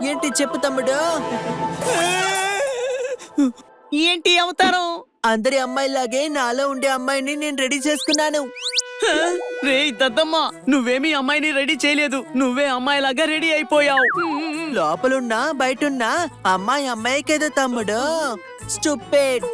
ఏంటి చెప్పు తమ్ముడు. ఏంటి అవతారం? అందరి అమ్మాయిలాగే నాలో ఉండే అమ్మాయిని నేను రెడీ చేసుకున్నాను. రే దద్దమ్మ, నువ్వేమీ అమ్మాయిని రెడీ చేయలేదు, నువ్వే అమ్మాయిలాగా రెడీ అయిపోయావు. లోపలున్నా బయటున్నా అమ్మాయి అమ్మాయికేదో తమ్ముడు. స్టూపిడ్.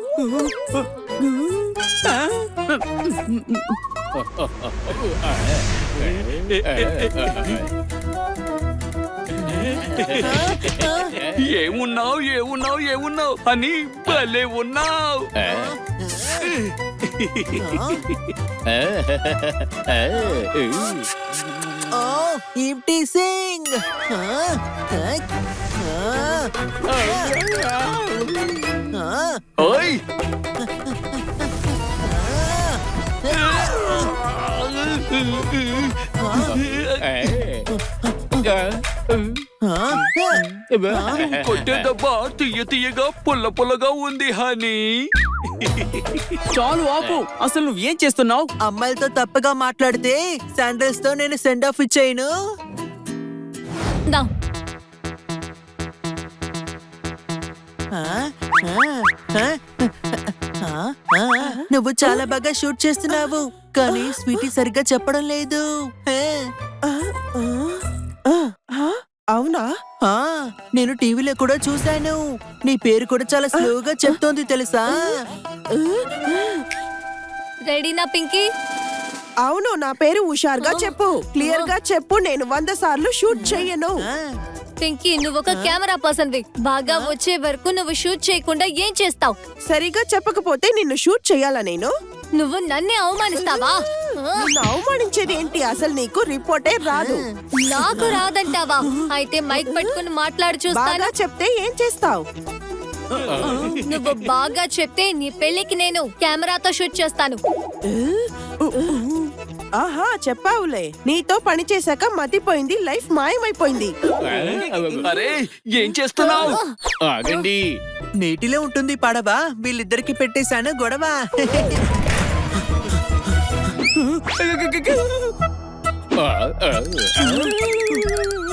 ఏమున్నావు ఏమున్నావు ఏమున్నావు అని భలే ఉన్నావు. ఓ ఈవ్టీ సింగ్. ఓయ్ కొట్టే దెబ్బ తీయ తీయగా పుల్ల పుల్లగా ఉంది హనీ. చాలు ఆపు, అసలు నువ్వేం చేస్తున్నావు? అమ్మాయిలతో తప్పుగా మాట్లాడితే శాండల్స్ తో నేను సెండ్ ఆఫ్ ఇచ్చేయను. నువ్వు చాలా బాగా షూట్ చేస్తున్నావు, కానీ స్వీటీ సరిగ్గా చెప్పడం లేదు. అవునా? నేను టీవీలో కూడా చూశాను. నీ పేరు కూడా చాలా స్లోగా చెప్తోంది తెలుసా? రెడీనా పింకీ? అవును, నా పేరు హుషారుగా చెప్పు, క్లియర్ గా చెప్పు. నేను 100 సార్లు షూట్ చెయ్యను. పింకీ, నువ్వు ఒక కెమెరా పర్సన్ వి. బాగా వచ్చే వరకు నువ్వు షూట్ చేయకుండా ఏం చేస్తావు? సరిగా చెప్పకపోతే నిన్ను షూట్ చెయ్యాలా నేను? నువ్వు నన్నే అవమానిస్తావా? నిన్ను అవమానించేది ఏంటి? అసలు నీకు రిపోర్టే రాదు. నాకు రాదంటావా? అయితే మైక్ పట్టుకుని మాట్లాడి చూస్తాను. బాగా చెప్తే ఏం చేస్తావు? నువ్వు బాగా చెప్తే నీ పెళ్లికి నేను కెమెరాతో షూట్ చేస్తాను. ఆహా, చెప్పావులే. నీతో పని చేశాక మతిపోయింది, లైఫ్ మాయమైపోయింది. అరే ఏం చేస్తున్నావు? ఆగండి. నీటిలో ఉంటుంది పడవ, వీళ్ళిద్దరికి పెట్టేశాను గొడవ.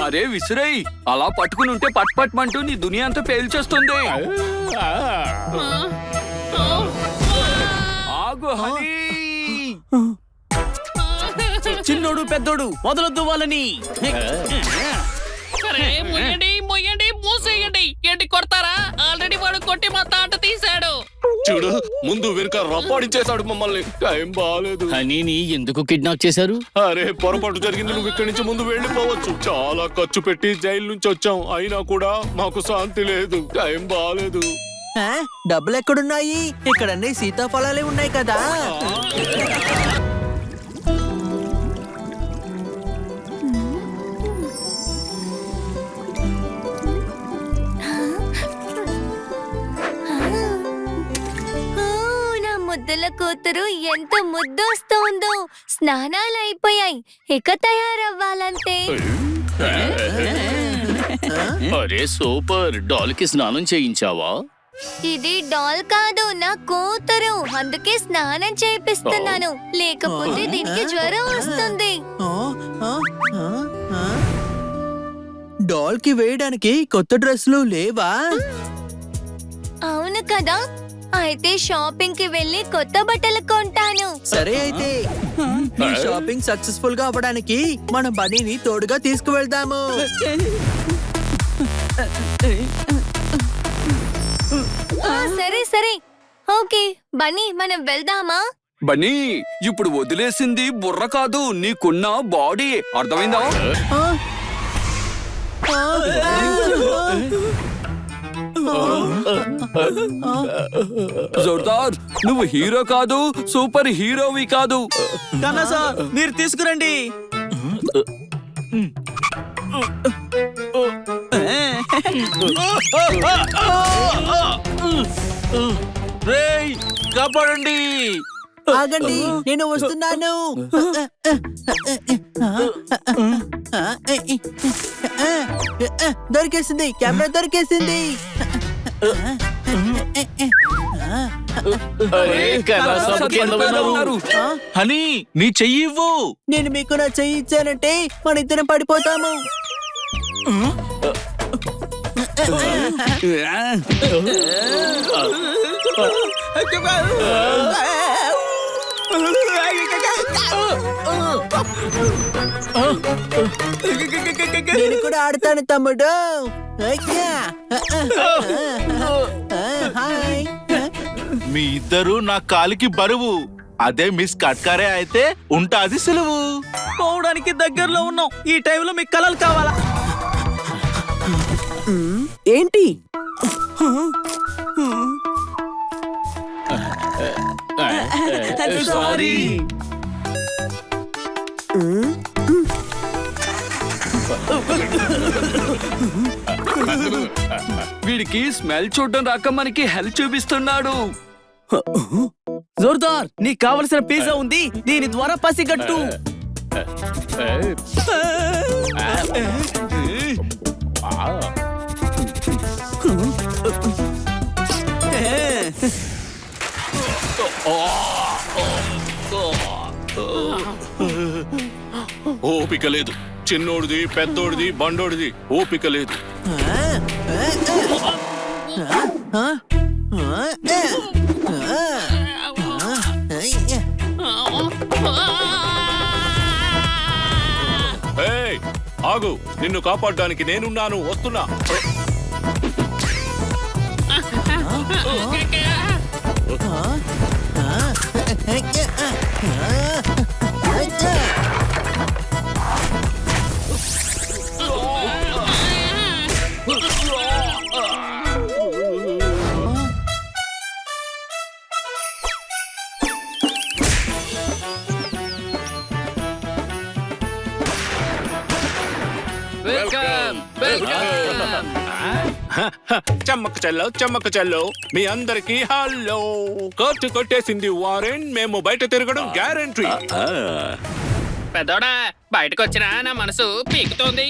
అరే విసురై, అలా పట్టుకుని ఉంటే పట్ పట్మంటూ నీ దునియా అంతా పేల్చేస్తుంది. ఆగు హనీ. చిన్నోడు పెద్దోడు వదలొద్దు వాళ్ళని. మొయ్యండి మూసేయండి. ఏంటి కొడతారా? ఆల్రెడీ వాడు కొట్టి మా తాట తీశాడు. చూడు, ముందు వెనుక రప్పాడించేశాడు మమ్మల్ని. టైం బాగాలేదు. హనీని ఎందుకు కిడ్నాప్ చేశారు? అరే పొరపాటు జరిగింది, నువ్వు ఇక్కడి నుంచి ముందు వెళ్ళిపోవచ్చు. చాలా ఖర్చు పెట్టి జైలు నుంచి వచ్చాం, అయినా కూడా మాకు శాంతి లేదు. టైం బాగాలేదు. డబ్బులు ఎక్కడున్నాయి? ఇక్కడన్నీ సీతాఫలాలే ఉన్నాయి కదా. ముద్దుల కూతురు ఎంత ముద్దొస్తోందో. స్నానాలు అయిపోయాయి, ఇక తయారవ్వాలంతే. అరే సూపర్, డాల్కి స్నానం చేయించావా? ఇది డాల్ కాదు, నా కూతురు. అందుకే స్నానం చేపిస్తున్నాను, లేకపోతే దీనికి జ్వరం వస్తుంది. డాల్ కి వేయడానికి కొత్త డ్రెస్సులు లేవా? అవును కదా, అయితే షాపింగ్ కి వెళ్ళి కొత్త బట్టలు కొంటాను. సరే అయితే నీ షాపింగ్ సక్సెస్ఫుల్ గా అవ్వడానికి మనం బన్నీని తోడుగా తీసుకువెళ్దాము. సరే సరే, ఓకే బన్నీ, మనం వెళ్దామా? బన్నీ, ఇప్పుడు వదిలేసింది బుర్ర కాదు, నీకున్న బాడీ. అర్థమైందా? జోర్దార్, నువ్వు హీరో కాదు, సూపర్ హీరోవి కాదు. కన్నా సార్, మీరు తీసుకురండి. రేయ్, కాపాడండి. ఆగండి, నేను వస్తున్నాను. దొరికేసింది, కెమెరా దొరికేసింది. హనీ, నీ చెయ్యి ఇవ్వు. నేను మీకు నా చెయ్యి ఇచ్చానంటే మన ఇద్దరం పడిపోతాము. నేను కూడా ఆడతాను తమ్ముడు. హాయ్. మీ ఇద్దరు నా కాలికి బరువు. అదే మిస్ కట్కారే అయితే ఉంటాది సులువు. పోవడానికి దగ్గరలో ఉన్నాం. ఈ టైంలో మీకు కలలు కావాలా? ఏంటి? సారీ. వీడికి స్మెల్ చూడడం రాక మనకి హెల్ప్ చూపిస్తున్నాడు. జోర్దార్, నీకు కావలసిన పిజ్జా ఉంది. దీని ద్వారా పసిగట్టు. ఓపిక లేదు. చిన్నోడిది, పెద్దోడిది, బండోడిది ఓపిక లేదు. ఏయ్, ఆగు. నిన్ను కాపాడడానికి నేనున్నాను. వస్తున్నా. చెమ్మక్క చెల్లో, చెమ్మక్క చెల్లో, మీ అందరికి హలో. కోర్టు కొట్టేసింది వారెన్. మేము బయట తిరగడం గ్యారంటీ. పెద్దోడా, బయటకు వచ్చినా నా మనసు పీకుతోంది.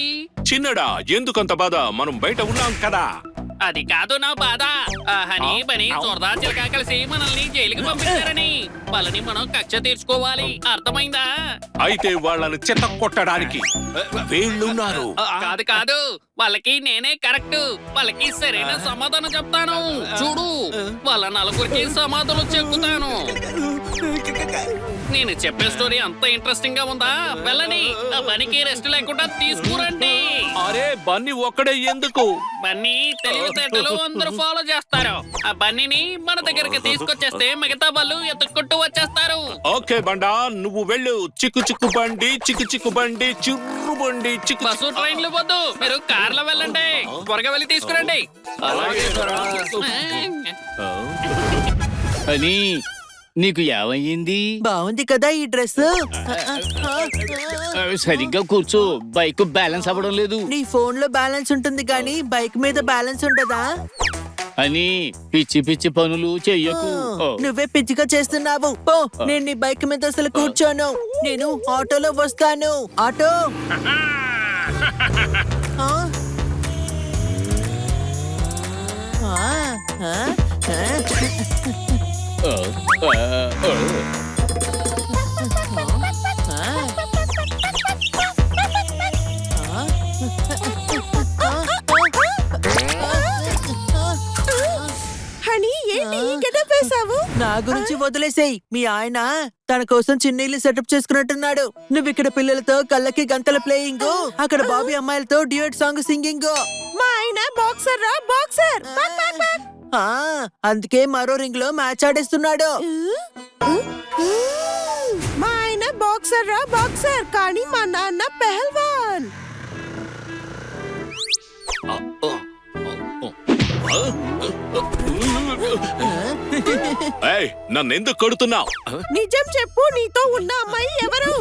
చిన్నడా, ఎందుకంత బాధ? మనం బయట ఉన్నాం కదా. అది కాదు నా బాధ. హనీ బని చొరదా చిలక కలిసి మనల్ని జైలుకి పంపించారని. వాళ్ళని మనం కక్ష తీర్చుకోవాలి. అర్థమైందా? అయితే వాళ్ళని చెత్త కొట్టడానికి వీళ్ళున్నారు. కాదు కాదు, వాళ్ళకి నేనే కరెక్ట్. వాళ్ళకి సరైన సమాధానం చెప్తాను. చూడు, వాళ్ళ నలుగురికి సమాధానం చెక్కుతాను. నేను చెప్పే స్టోరీ అంత ఇంట్రెస్టింగ్ గా ఉందా? వెళ్ళని ఆ బనికి రెస్ట్ లేకుండా తీసుకురండి. అరే, బన్నీ ఒక్కడే ఎందుకు? బన్నీ తెలివితేటలు అందరూ ఫాలో చేస్తారు. ఆ బన్నీని మన దగ్గరికి తీసుకొచ్చేస్తే మిగతా వాళ్ళు ఎత్తుక్కుంటూ వచ్చేస్తారు. ఓకే బండా, నువ్వు వెళ్ళు. చిక్కు చిక్కు బండి, చిక్కు చిక్కు బండి, చిర్రు బండి, చిక్కు బస్సు ట్రైన్లు వద్దు, మీరు కార్లో వెళ్ళండి. త్వరగా వెళ్ళి తీసుకురండి. అని నీకు ఏమయ్యింది? బాగుంది కదా ఈ డ్రెస్. సరిగ్గా కూర్చో. బైక్ బ్యాలెన్స్ అవ్వడం లేదు. నీ ఫోన్ లో బ్యాలెన్స్ ఉంటుంది కానీ బైక్ మీద బ్యాలెన్స్ ఉంటదా? అని పిచ్చి పిచ్చి పనులు చెయ్యకు. నువ్వే పిచ్చిగా చేస్తున్నావు. పో, నేను నీ బైక్ మీద అసలు కూర్చోను. నేను ఆటోలో వస్తాను. ఆటో. ఆ? ఆ? ఆ? హనీ, ఏంటి ఈ గెటప్ వేసావు? నా గురించి వదిలేసేయ్. మీ ఆయన తన కోసం చిన్నీళ్ళు సెటప్ చేసుకున్నట్టున్నాడు. నువ్వు ఇక్కడ పిల్లలతో కళ్ళకి గంతల ప్లేయింగ్, అక్కడ బాబీ అమ్మాయిలతో డ్యూయట్ సాంగ్ సింగింగ్. మా ఆయన బాక్సర్ రా, బాక్సర్. Back, back, back. అందుకే మరో రింగ్ లో మ్యాచ్ ఆడేస్తున్నాడు. మా ఆయన బాక్సర్ రా, బాక్సర్. కానీ మా నాన్న పెహల్వాన్. ఏయ్, నన్నెందుకు కొడుతున్నావు? నిజం చెప్పు, నీతో ఉన్న అమ్మాయి ఎవరు?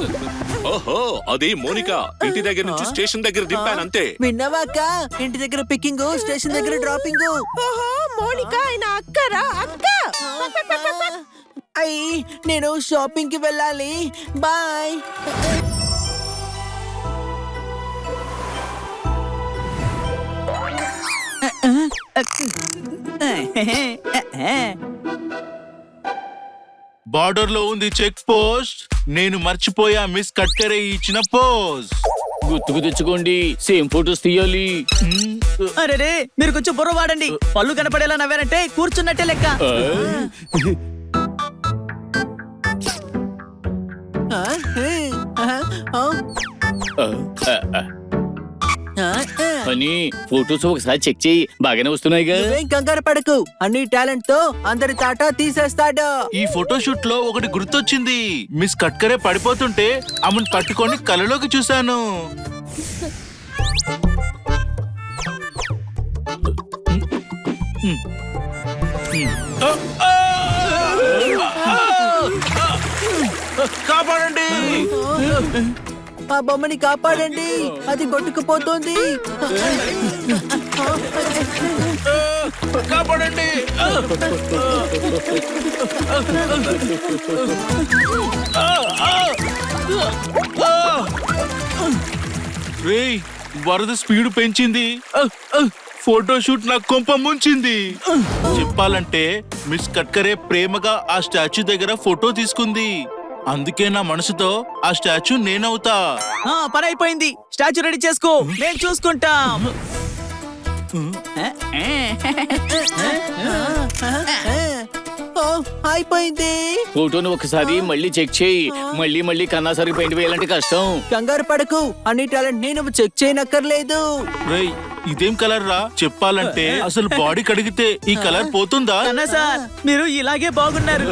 ఓహో, అది మోనిక. ఇంటి దగ్గర నుంచి స్టేషన్ దగ్గర దింపానంతే. విన్నావాక? ఇంటి దగ్గర పికింగ్, స్టేషన్ దగ్గర డ్రాపింగ్. ఓహో, మోనిక ఆయన అక్కరా, అక్క. అయ్యి, నేను షాపింగ్ కి వెళ్ళాలి. బాయ్. బార్డర్ లో ఉంది చెక్ పోస్ట్. నేను మర్చిపోయా మిస్ కట్కరే ఇచ్చిన పోస్ట్. గుర్తుకు తెచ్చుకోండి, సేమ్ ఫోటోస్ తీయాలి. అరే రే, మీరు కొంచెం బుర్ర వాడండి. పళ్ళు కనపడేలా నవ్వారంటే కూర్చున్నట్టే లెక్క. ఆ, ఏ, ఆ, ఆ, ఆ, ఆ. అని ఫోటోస్ ఒకసారి చెక్ చేయి, బాగానే వస్తున్నాయిగా. నువ్వేం కంగారు పడకు, అన్ని టాలెంట్ తో అందరి తాట తీసేస్తాడు. ఈ ఫోటోషూట్ లో ఒకటి గుర్తొచ్చింది. మిస్ కట్కరే పడిపోతుంటే ఆమెను పట్టుకొని కళ్ళలోకి చూశాను. కాపాడండి, ఆ బొమ్మని కాపాడండి, అది కొట్టుకుపోతుంది. కాపాడండి. రేయ్, వరద స్పీడ్ పెంచింది. ఫోటోషూట్ నా కొంప ముంచింది. చెప్పాలంటే మిస్ కట్కరే ప్రేమగా ఆ స్టాచ్యూ దగ్గర ఫోటో తీసుకుంది. అందుకే నా మనసుతో ఆ స్టాచ్యూ నేనవుతా. పని అయిపోయింది. స్టాచ్యూ రెడీ చేసుకో, నేను చూసుకుంటాం. ఓ, అయిపోయింది. ఫోటోను ఒకసారి మళ్ళీ చెక్ చేయి. మళ్ళీ మళ్ళీ కన్నా సరికి పెయింట్ వేయాలంటే కష్టం. కంగారు పడకు, అన్ని టాలెంట్ ని నువ్వు చెక్ చేయనక్కర్లేదు. రేయ్, ఇదేం కలర్ రా? చెప్పాలంటే అసలు బాడీ కడిగితే ఈ కలర్ పోతుందా? అన్నా సార్, మీరు ఇలాగే బాగున్నారు.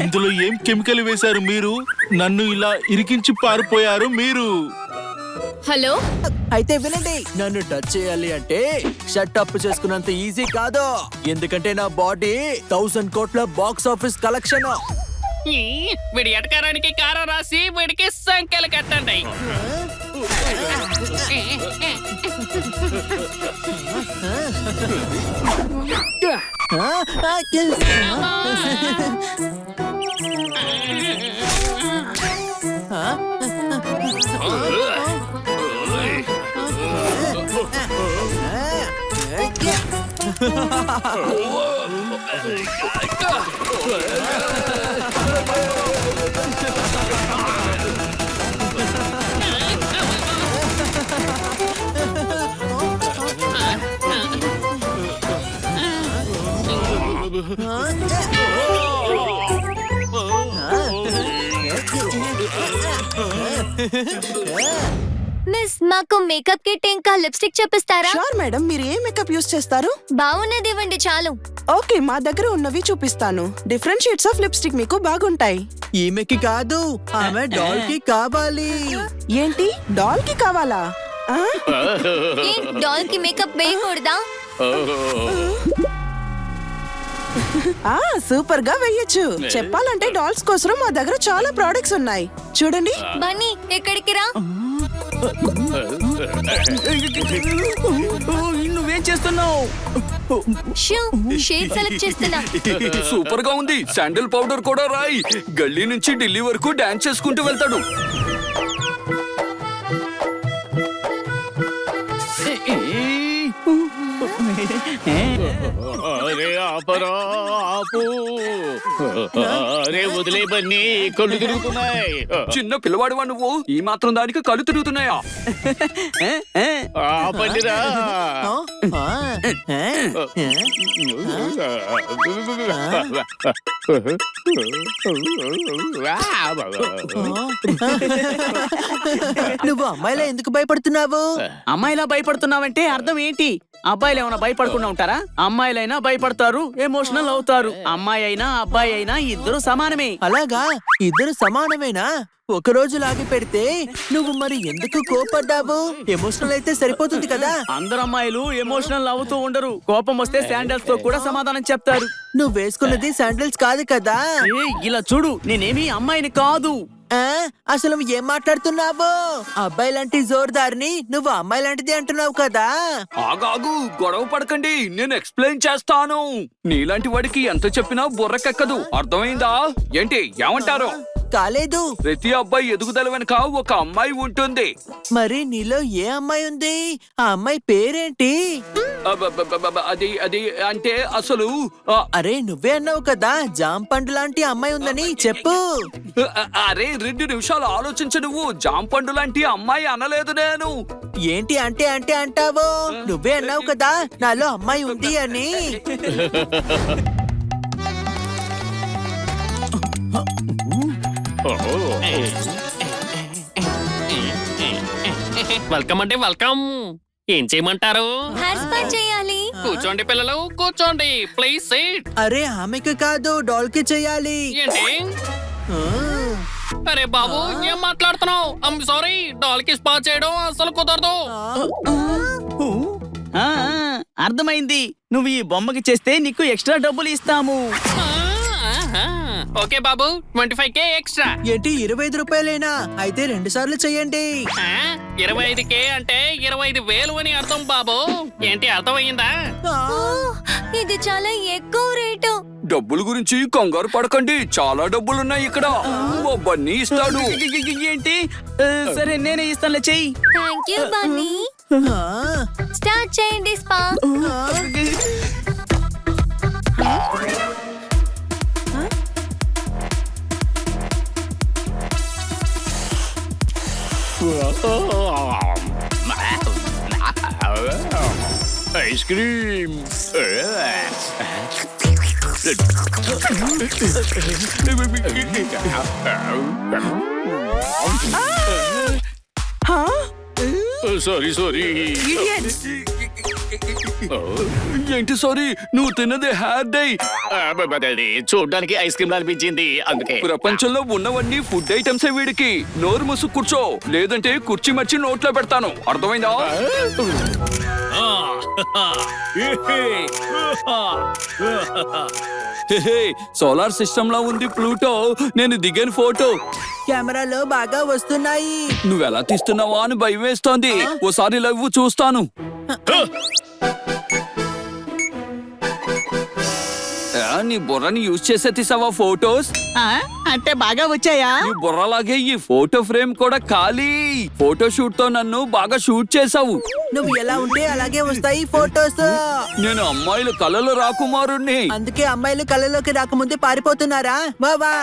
ఇందులో ఏం కెమికల్ వేశారు మీరు? నన్ను ఇలా ఇరికించి పారిపోయారు మీరు. హలో, అయితే వినండి, నన్ను టచ్ చేయాలి అంటే షట్ అప్ చేసుకున్నంత ఈజీ కాదు. ఎందుకంటే నా బాడీ 1000 కోట్ల బాక్స్ ఆఫీస్ కలెక్షన్. వీడి ఎటకారానికి కారం రాసి వీడికి సంఖ్యలు కట్టండి. మిస్ మాకు మేకప్ కిట్ ఇంకా లిప్స్టిక్ చూపిస్తారా? షూర్ మేడం, మీరు ఏ మేకప్ యూస్ చేస్తారు? బాగున్నది ఇవ్వండి చాలు. ఓకే, మా దగ్గర ఉన్నవి చూపిస్తాను. డిఫరెంట్ షేడ్స్ ఆఫ్ లిప్స్టిక్ మీకు బాగుంటాయి. ఈమెకి కాదు, ఆమె డాల్ కి కావాలి. ఏంటి, డాల్ కి కావాలా? ఆ? డాల్ కి మేకప్ వేయకూడదా? ఆ, సూపర్ గా వేయొచ్చు. చెప్పాలంటే డాల్స్ కోసం మా దగ్గర చాలా ప్రొడక్ట్స్ ఉన్నాయి. చూడండి. బన్నీ, ఎక్కడికి రా. నువ్వేం చేస్తున్నావు? షూ, షేడ్ సెలెక్ట్ చేస్తున్నా. సూపర్ గా ఉంది. శాండిల్ పౌడర్ కూడా రాయి. గల్లీ నుంచి ఢిల్లీ వరకు డాన్స్ చేసుకుంటూ వెళ్తాడు. అరే ఆపరా, ఆపు. అరే వదిలే బన్నీ, కళ్ళు తిరుగుతున్నాయి. చిన్న పిల్లవాడివా నువ్వు? ఈ మాత్రం దానికి కళ్ళు తిరుగుతున్నాయా? ఆపండిరా. నువ్వు అమ్మాయిలా ఎందుకు భయపడుతున్నావు? అమ్మాయిలా భయపడుతున్నావంటే అర్థం ఏంటి? అబ్బాయిలు ఏమైనా భయపడకుండా ఉంటారా? అమ్మాయిలైనా భయపడతారు, ఎమోషనల్ అవుతారు. అమ్మాయి అయినా అబ్బాయి అయినా ఇద్దరు సమానమే. అలాగా, ఇద్దరు సమానమేనా? ఒక రోజు లాగి పెడితే నువ్వు మరి ఎందుకు కోపడ్డావు? ఎమోషనల్ అయితే సరిపోతుంది కదా. అందరు అమ్మాయిలు ఎమోషనల్ అవుతూ ఉండరు. కోపం వస్తే శాండల్స్ తో కూడా సమాధానం చెప్తారు. నువ్వు వేసుకున్నది శాండిల్స్ కాదు కదా. ఇలా చూడు, నేనేమి అమ్మాయిని కాదు. ఆ, అసలు ఏం మాట్లాడుతున్నావు? అబ్బాయి లాంటి జోరుదారిని నువ్వు అమ్మాయి లాంటిది అంటున్నావు కదా. ఆగాగు, గొడవ పడకండి, నేను ఎక్స్ప్లెయిన్ చేస్తాను. నీలాంటి వాడికి ఎంత చెప్పినా బుర్రకెక్కదు. అర్థమైందా? ఏంటి ఏమంటారు? కాలేదు. ప్రతి అబ్బాయి ఎదుగుదల వెనక ఒక అమ్మాయి ఉంటుంది. మరి నీలో ఏ అమ్మాయి ఉంది? ఆ అమ్మాయి పేరేంటి? అది అది అంటే అసలు అరే నువ్వే అన్నావు కదా జామ్ పండు లాంటి అమ్మాయి ఉందని చెప్పు. అరే 2 నిమిషాలు ఆలోచించు. నువ్వు జాంపండు లాంటి అమ్మాయి అనలేదు నేను. ఏంటి అంటే అంటే అంటావు? నువ్వే అన్నావు కదా నాలో అమ్మాయి ఉంది అని. వెల్కమ్ అంటే వెల్కమ్. ఏం చేయమంటారు? హెయిర్ స్పా చేయాలి. కూర్చోండి పిల్లలు, కూర్చోండి. Please seat. అరే ఆమెకి కాదు డాల్ కి చెయ్యాలి. ఏంటి? ఆ, అరే బాబు, ఏం మాట్లాడుతున్నావు? ఐమ్ సారీ, డాల్కి స్పా చేయడం అసలు కుదరదు. అర్థమైంది. నువ్వు ఈ బొమ్మకి చేస్తే నీకు ఎక్స్ట్రా డబ్బులు ఇస్తాము. ఓకే బాబు, 25K ఎక్స్ట్రా. ఏంటి 25 రూపాయలేనా? అయితే 2 సార్లు చెయ్యండి. 25K అంటే 25,000 అని అర్థం బాబు. ఏంటి అర్థమయ్యిందా? ఆ, ఇది చాలా ఎక్కువ రేటు. డబ్బుల గురించి కంగారు పడకండి, చాలా డబ్బులున్నాయి ఇక్కడ. మా బన్నీ ఇస్తాడు. ఏంటి? సరే నేనే ఇస్తానులే, చెయ్యి. Thank you Bunny. ఆ, స్టార్ట్ చేయండి spa. Ice cream. Sorry sorry. ఏంటి సారీ? నువ్వు తిన్నది హెయిర్ డై. చూడడానికి ఐస్ క్రీమ్ అనిపించింది అందుకే. ప్రపంచంలో ఉన్నవన్నీ ఫుడ్ ఐటమ్సే వీడికి. నోరు మూసు కూర్చో, లేదంటే కుర్చీ మర్చి నోట్లో పెడతాను. అర్థమైందా? సోలార్ సిస్టమ్ లో ఉంది ప్లూటో. నేను దిగిన ఫోటో కెమెరాలో బాగా వస్తున్నాయి. నువ్వెలా తీస్తున్నావా అని భయం వేస్తోంది. ఓసారి లవ్వు చూస్తాను. నీ బుర్రని యూజ్ చేసే తీసావా ఫోటోస్? అంటే బాగా వచ్చాయా? నీ బుర్రలాగే ఈ ఫోటో ఫ్రేమ్ కూడా ఖాళీ. ఫోటో షూట్ తో నన్ను బాగా షూట్ చేసావు. నువ్వు ఎలా ఉంటే అలాగే వస్తాయి ఫోటోస్. నేను అమ్మాయిల కళల రాకుమారుణ్ణి. అందుకే అమ్మాయిలు కళ్ళలోకి రాకముందే పారిపోతున్నారా? బాబా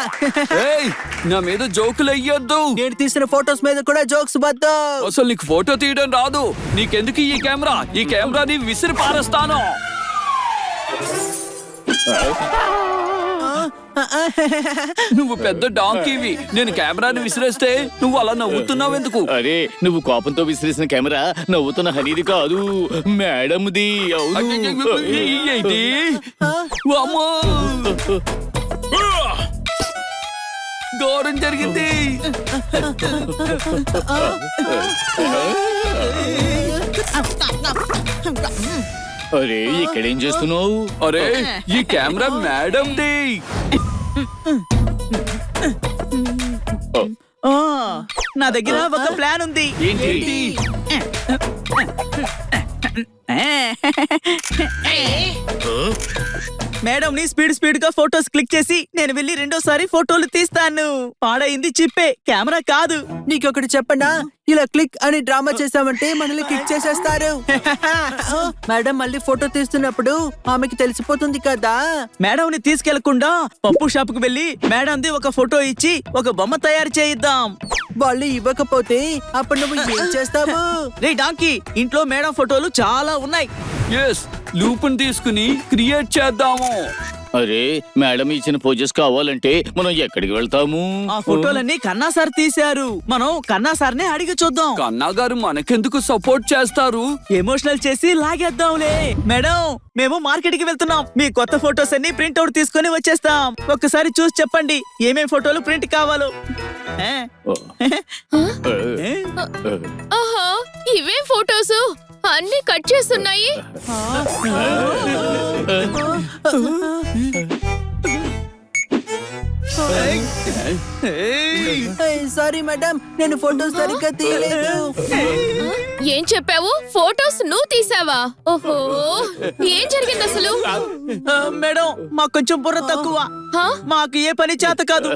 ఏయ్, నా మీద జోకులు వెయ్యొద్దు. నేను తీసిన ఫోటోస్ మీద కూడా జోక్స్ వద్దు. అసలు నీకు ఫోటో తీయడం రాదు. నీకెందుకు ఈ కెమెరా? ఈ కెమెరాని విసిరి పారేస్తాను. నువ్వు పెద్ద డాంకీవి. నేను కెమెరాని విసిరేస్తే నువ్వు అలా నవ్వుతున్నావు ఎందుకు? అరే నువ్వు కోపంతో విసిరేసిన కెమెరా నవ్వుతున్న హనీది కాదు, మేడంది. అవును. ఏంటి? వామ్మో! ఘోరం జరిగింది. అరే ఇక్కడేం చేస్తున్నావు? అరే ఈ కెమెరా మేడంది. నా దగ్గర ఒక ప్లాన్ ఉంది. ఏంటి? మేడం ని స్పీడ్ గా ఫోటోస్ క్లిక్ చేసి నేను వెళ్ళి రెండోసారి ఫోటోలు తీస్తాను. పాడైంది చిప్పే, కెమెరా కాదు. నీకొకటి చెప్పనా? ఇలా క్లిక్ అని డ్రామా చేసామంటే మనల్ని క్లిక్ చేసేస్తారు. మేడం మళ్ళీ ఫోటో తీస్తున్నప్పుడు ఆమెకి తెలిసిపోతుంది కదా. మేడం ని తీసుకెళ్లకుండా పప్పు షాప్ కు వెళ్ళి మేడంది ఒక ఫోటో ఇచ్చి ఒక బొమ్మ తయారు చేయిద్దాం. వాళ్ళు ఇవ్వకపోతే అప్పుడు నువ్వు ఏం చేస్తావు? రే డాంకీ, ఇంట్లో మేడం ఫోటోలు చాలా ఉన్నాయి. ఎస్, లూపుని తీసుకుని క్రియేట్ చేద్దాము. అరే మేడం ఇచ్చిన పోజెస్ కావాలంటే మనం ఎక్కడికి వెళ్తాము? ఆ ఫోటోలన్నీ కన్నా సార్ తీశారు. మనం కన్నా సార్నే అడిగి చూద్దాం. కన్నా గారు మనకెందుకు సపోర్ట్ చేస్తారు? ఎమోషనల్ చేసి లాగేద్దాంలే. మేడం మేము మార్కెట్ కి వెళ్తున్నాం. మీ కొత్త ఫోటోస్ అన్ని ప్రింట్ అవుట్ తీసుకొని వచ్చేస్తాం. ఒక్కసారి చూసి చెప్పండి ఏమేం ఫోటోలు ప్రింట్ కావాలో. ఆహా, ఇవే ఫోటోస్ అన్ని కట్ చేస్తున్నాయి. సారీ మేడం, నేను ఫోటోస్ సరిగ్గా తీయలేదు. ఏం చెప్పావు? ఫోటోస్ నువ్వు తీసావా? ఓహో, ఏం జరిగింది అసలు? మేడం మాకు కొంచెం బుర్ర తక్కువ. హా? మాకు ఏ పని చేత కాదు.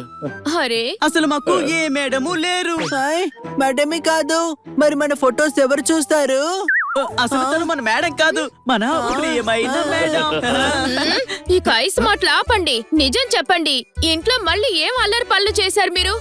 అరే అసలు మాకు ఏ మేడము లేరు. హాయ్ మేడమే కాదు, మరి మన ఫొటోస్ ఎవరు చూస్తారు? అసలు తను మన మేడం కాదు, మన ప్రియమైన మేడం. ఇక ఐస్ మాటలు ఆపండి. నిజం చెప్పండి, ఇంట్లో మళ్ళీ ఏం అల్లరి పనులు చేశారు మీరు?